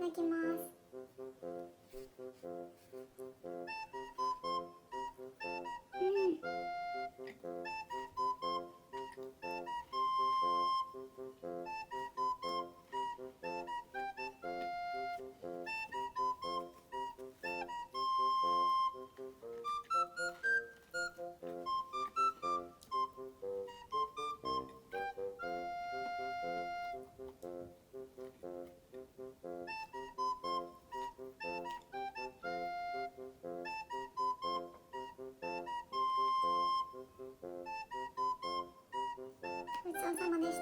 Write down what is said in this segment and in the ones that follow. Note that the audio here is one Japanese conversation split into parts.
だきます。ごちそうさまでした。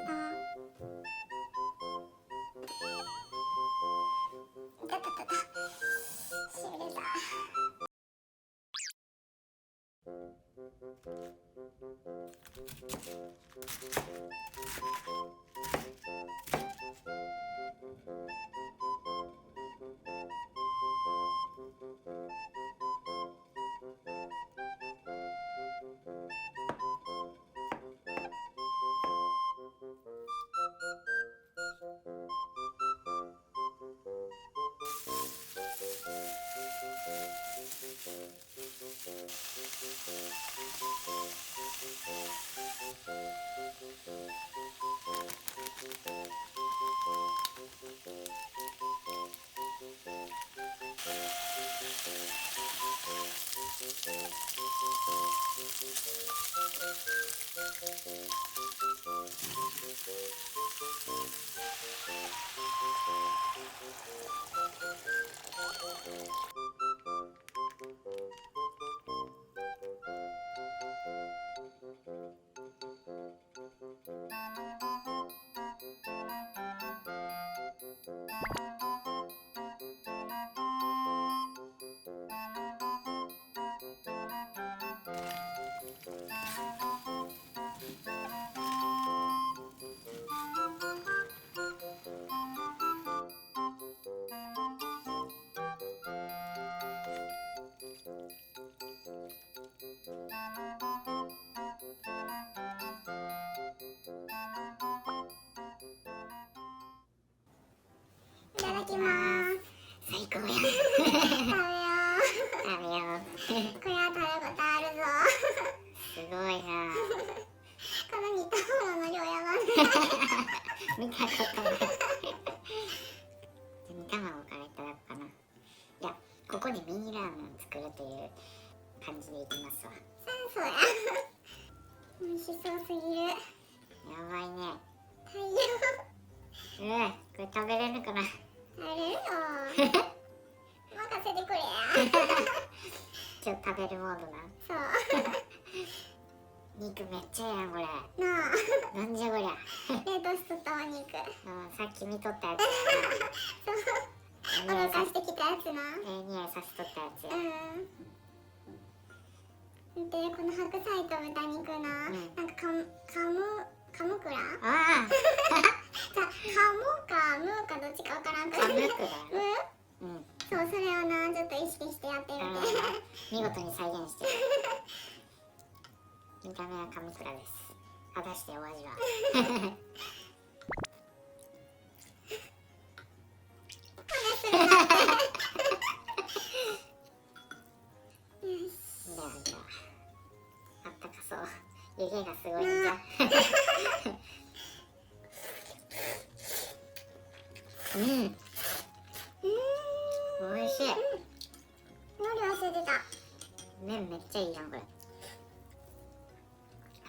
いたたたた。しびれた。いただきます。最高や。食べよ食べよう。う。これは食べ応えあるぞ。すごいな。この煮卵の量やばい。見たことない。煮卵からいただくかな。いや、ここでミニラーメンを作るという感じでいきますわ。そうや。美味しそうすぎる。やばいね。大量。これ食べれるかな。食べれるよ。任せてくれや。ちょっと食べるモードな。そう。肉めっちゃやんこれ。なあ。なんじゃこりゃ。冷凍しとったお肉。さっき見とったやつ。おろかしてきたやつな。匂いさしとったやつや。見て、この白菜と豚肉な。なんかカムクラ？ああ。カモかムーかどっちかわからんくらい。カムクラ。そう、それをな、ちょっと意識してやってみて。見事に再現してる。見た目はカムクラです。果たしてお味は。じゃああったかそう。湯気がすごいんじゃ。おいしい。海苔忘れてた。麺めっちゃいいじゃんこれ。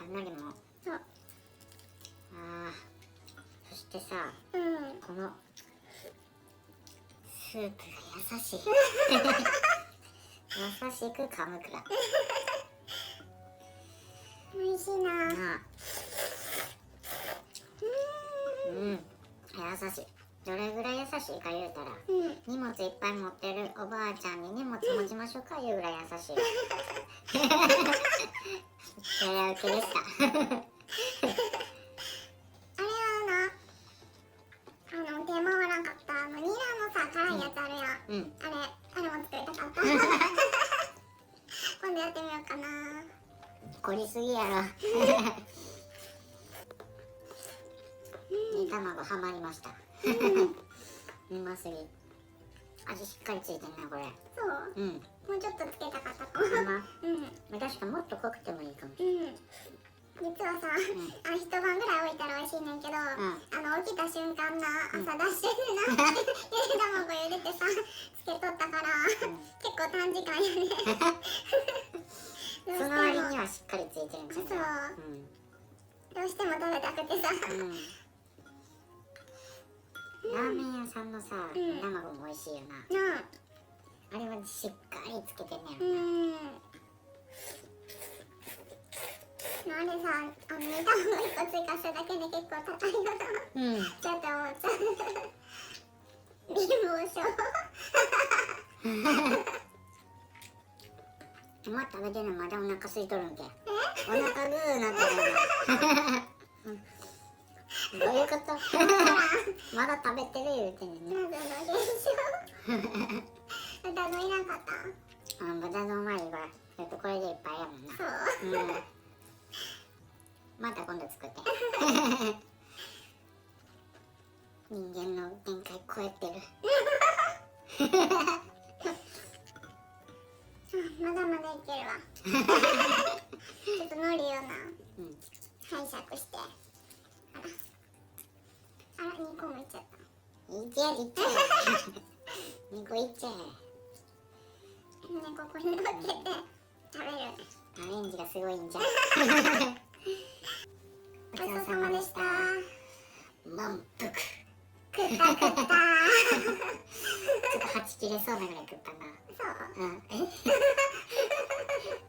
海苔も。そう。そしてさ、このスープが優しい。優しくカムクラ。美味しいな。優しい。どれぐらい優しいか言うたら、荷物いっぱい持ってるおばあちゃんに荷物持ちましょうかいうぐらい優しい。やや受けでした。あれはな、手回らんかった。ニラのさ、辛いやつあるやん。あれも作りたかった。今度やってみようかな。凝りすぎやろ。煮卵ハマりました。うますぎ。味しっかりついてんなこれ。そう、うん、もうちょっとつけたかったかも。確かもっと濃くてもいいかも。実はさ、一晩ぐらい置いたら美味しいねんけど、起きた瞬間な、朝ダッシュでな、ゆで卵茹でてさ、つけとったから、結構短時間やね。その割にはしっかりついてるんかな。そう、どうしても食べたくてさ。ラーメン屋さんのさ、卵も美味しいよな。あれはしっかりつけてんねん。あれさ、煮卵1個追加しただけで結構高いのだ。ちょっと思っちゃう。貧乏症。今食べてるのまだお腹空いとるんけ。お腹グーなってる。どういうこと？まだ食べてる言うてんねんね。豚丼いらんかった？豚丼はいいわ。これでいっぱいやもんな。そう。また今度作って。人間の限界超えてる。まだまだいけるわ。ちょっと海苔をな、拝借して。あら、2個もいっちゃった。いっちゃえ、いっちゃえ。2個いっちゃえ。ここに乗っけて食べる。アレンジがすごいんじゃん。ごちそうさまでした。満腹。食った。ちょっとはち切れそうなぐらい食ったな。そう。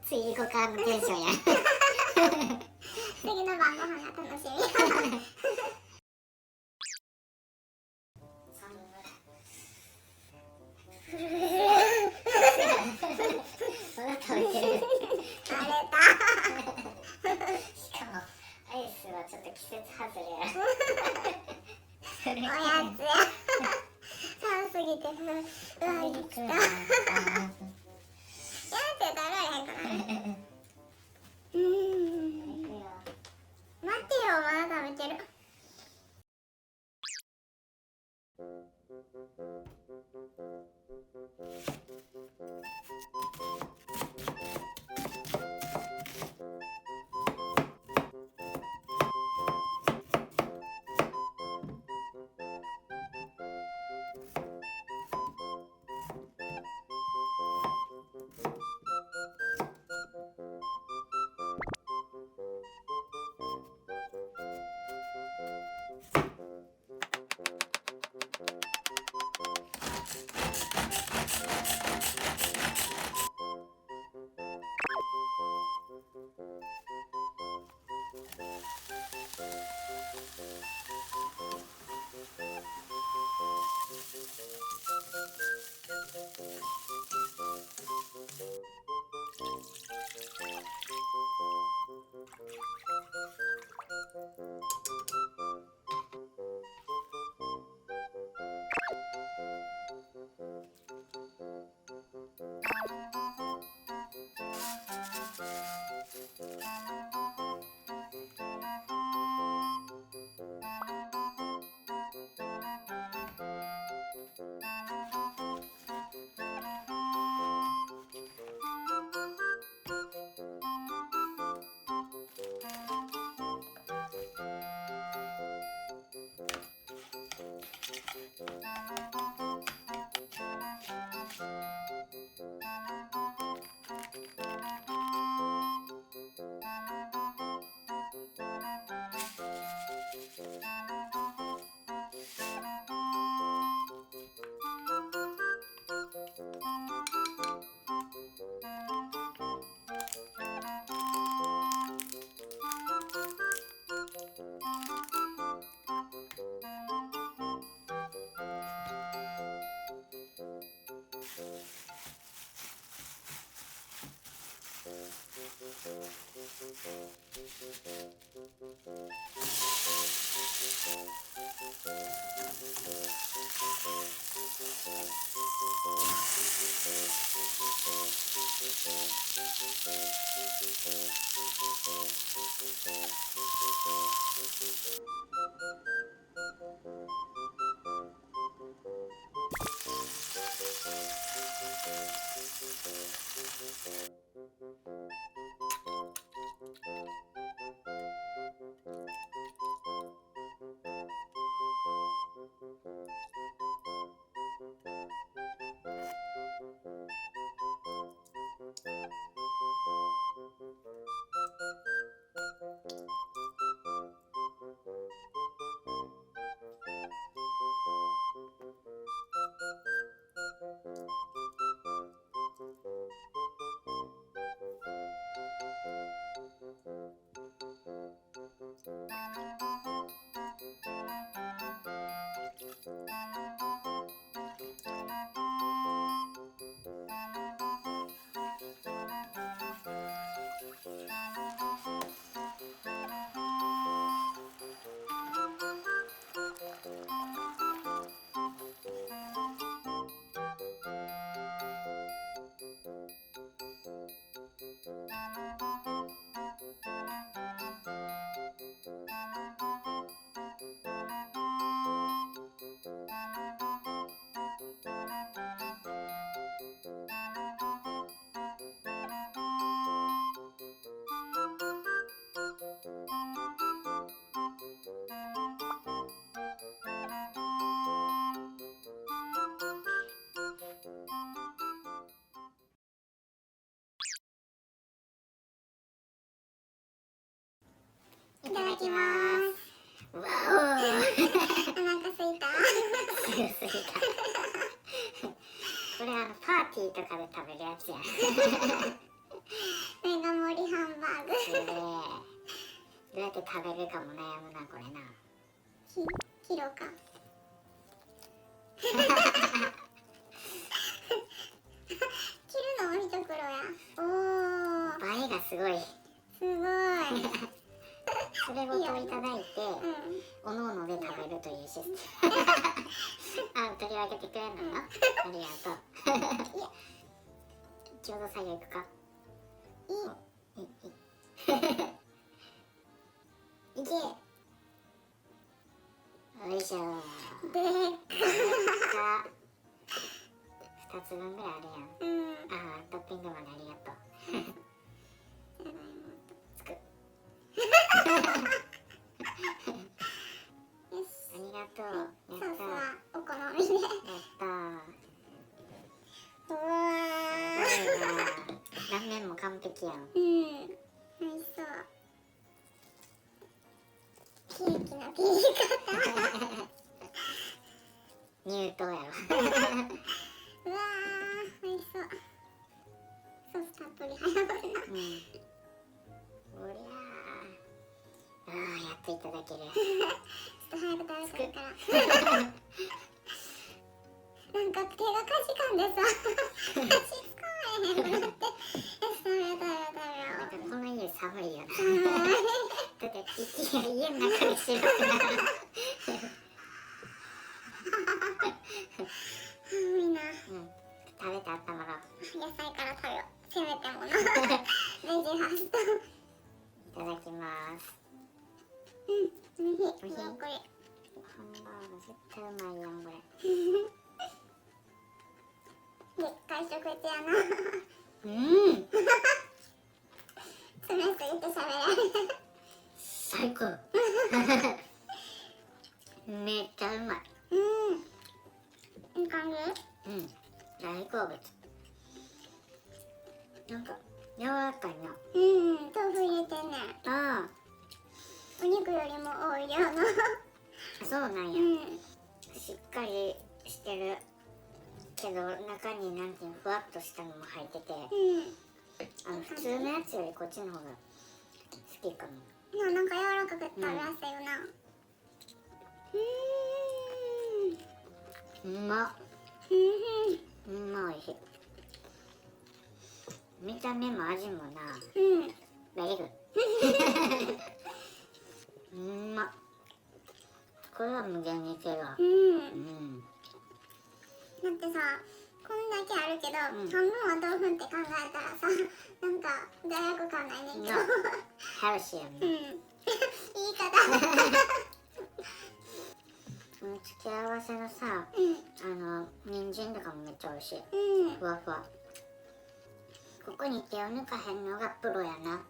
ついにこかのテンションや。次の晩ご飯が楽しみ。まだ食べてる。しかもアイスはちょっと季節外れや。おやつや。寒すぎて上着着た。やって食べれへんくなる。待ってよ、まだ食べてる。パーティーとかで食べるやつや。メガ盛りハンバーグ。どうやって食べるかも悩むなこれな。キロか。切るのも一袋や。おー。倍がすごい。すごい。それごといただいて、おのおので食べるというシステム。取り分けてくれんのな。ありがとう。ちょうど作業行くか。いけ。よいしょ。でっか。2つ分ぐらいあるやん。トッピングまでありがとう。つく。よし。ありがとう。ソースはお好みで。やったー。うわー。断面も完璧やん。美味しそう。ケーキの切り方。入刀やろ。うわー、美味しそう。ソースたっぷり入るな。おりゃー。やっといただける。ちょっと早く食べたいから。なんか手がかじかんでさ、足使わへんくなって。よし、食べよう。なんかこの家寒いよな。だって息が家の中で白くなる。寒いな。食べてあったまろう。野菜から食べよう。せめてもな。ベジファースト。いただきます。おいしい。ブロッコリー。ハンバーグ絶対うまいやんこれ。でっかい食事やな。詰めすぎて喋られる。最高。めっちゃうまい。いい感じ？大好物。なんか柔らかいな。豆腐入れてんねん。お肉よりも多い量の。そうなんや。しっかりしてるけど中になんていうふわっとしたのも入ってて、普通のやつよりこっちの方が好きかも。なんか柔らかく食べやすいよな。うまっ。おいしい。見た目も味もな。ベリーグッド。うまっ。これは無限にいけるわ。だってさ、こんだけあるけど、半分は豆腐って考えたらさ、なんか罪悪感ないねんけど。ヘルシーやね。言い方。付け合わせのさ、人参とかもめっちゃ美味しい。ふわふわ。ここに手を抜かへんのがプロやな。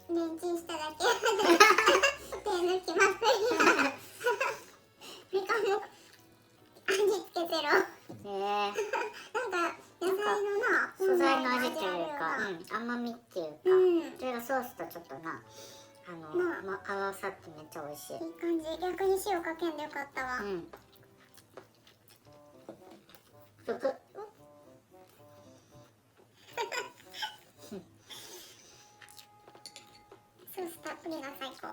レンチンしただけで手抜きまくり。しかも味付けゼロ。なんか野菜のな、素材の味っていうか、甘みっていうか、それがソースとちょっとな合わさってめっちゃ美味しい。いい感じ。逆に塩かけんでよかったわ。ふく。ソースたっぷりが最高。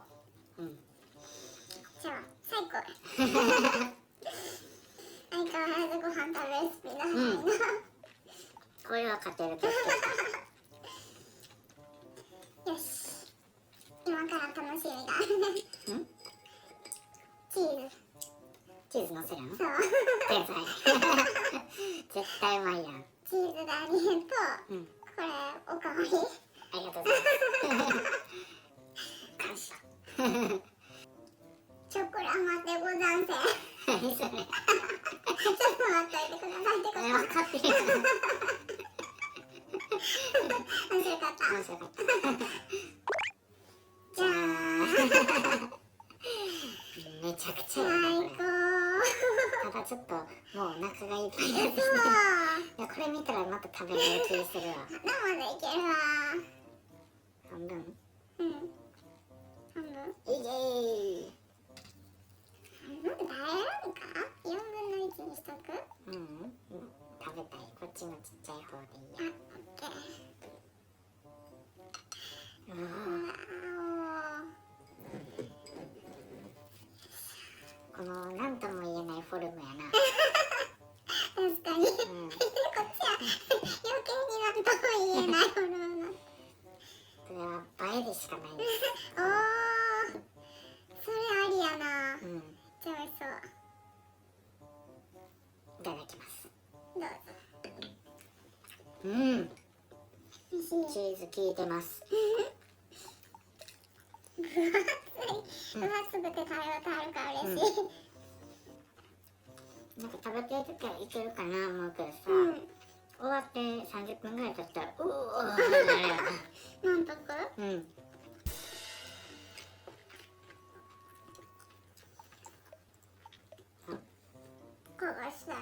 じゃあ最高。相変わらずご飯食べるスピード速いな。これは勝てるけど。よし。今から楽しみがあるね。チーズのせるの？そう。天才。絶対うまいやん。チーズがありへんと、これおかわり。ありがとうございます。感謝。チョコラマでござんせ。何それ。ちょっと待っといてくださいってこと。分かってる。面白かった。面白かった。じゃーん。めちゃくちゃ最高。ただちょっともうお腹がいっぱいになってきて、いやこれ見たらまた食べれる気するわ。生でいけるわ。半分？半分。イエーイ。半分なんで耐えらんか？4分の1にしとく？食べたい。こっちのちっちゃい方でいいや。オッケー。このなんとも言えないフォルムやな。確かに、こっちは余計になんとも言えないフォルムな。これは映えでしかないです。おー、それありやな。めっちゃ美味しそう。いただきます。どうぞ。美味しい。チーズ効いてます。分厚くて食べ応えあるから嬉しい。なんか食べてる時はいけるかな思うけどさ、終わって30分ぐらい経ったらうおーってなるよな。満腹？焦がしたな。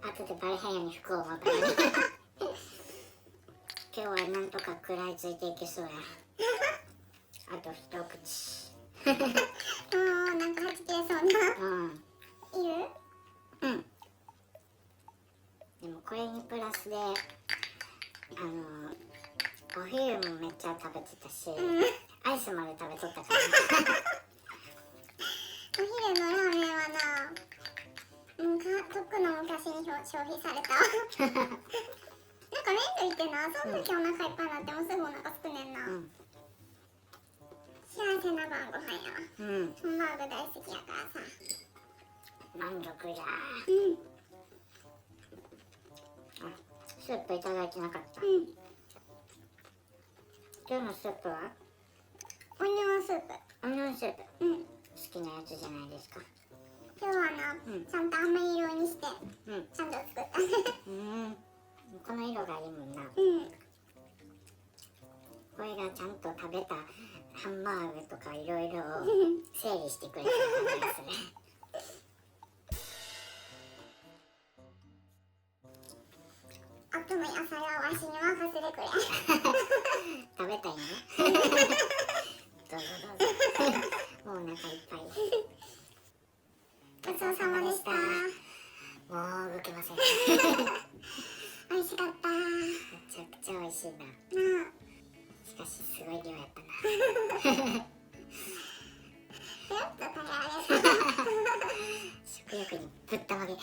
後でバレへんように服を持ったら今日はなんとか食らいついていけそうや。あと一口。なんかはち切れそうな。いる？でもこれにプラスでお昼もめっちゃ食べてたし、アイスまで食べとったから。お昼のラーメンはな、とっくの昔に消費された。なんか麺類ってな、そんだけお腹いっぱいになってもすぐお腹すくねんな。幸せな晩ご飯やわ。ハンバーグ大好きやからさ。満足じゃ。スープいただいてなかった。今日のスープはオニオンスープ。オニオンスープ。好きなやつじゃないですか。今日はな、ちゃんと飴色にして、ちゃんと作った。この色がいいもんな。これがちゃんと食べたハンバーグとかいろいろ整理してくれた感じがする。あとの野菜はわしに任せてくれ。食べたいの？どうぞどうぞ。もうお腹いっぱい。ごちそうさまでした。もう動けません。美味しかった。めちゃくちゃ美味しいな。しかしすごい量やったな。食欲にぶったまげ。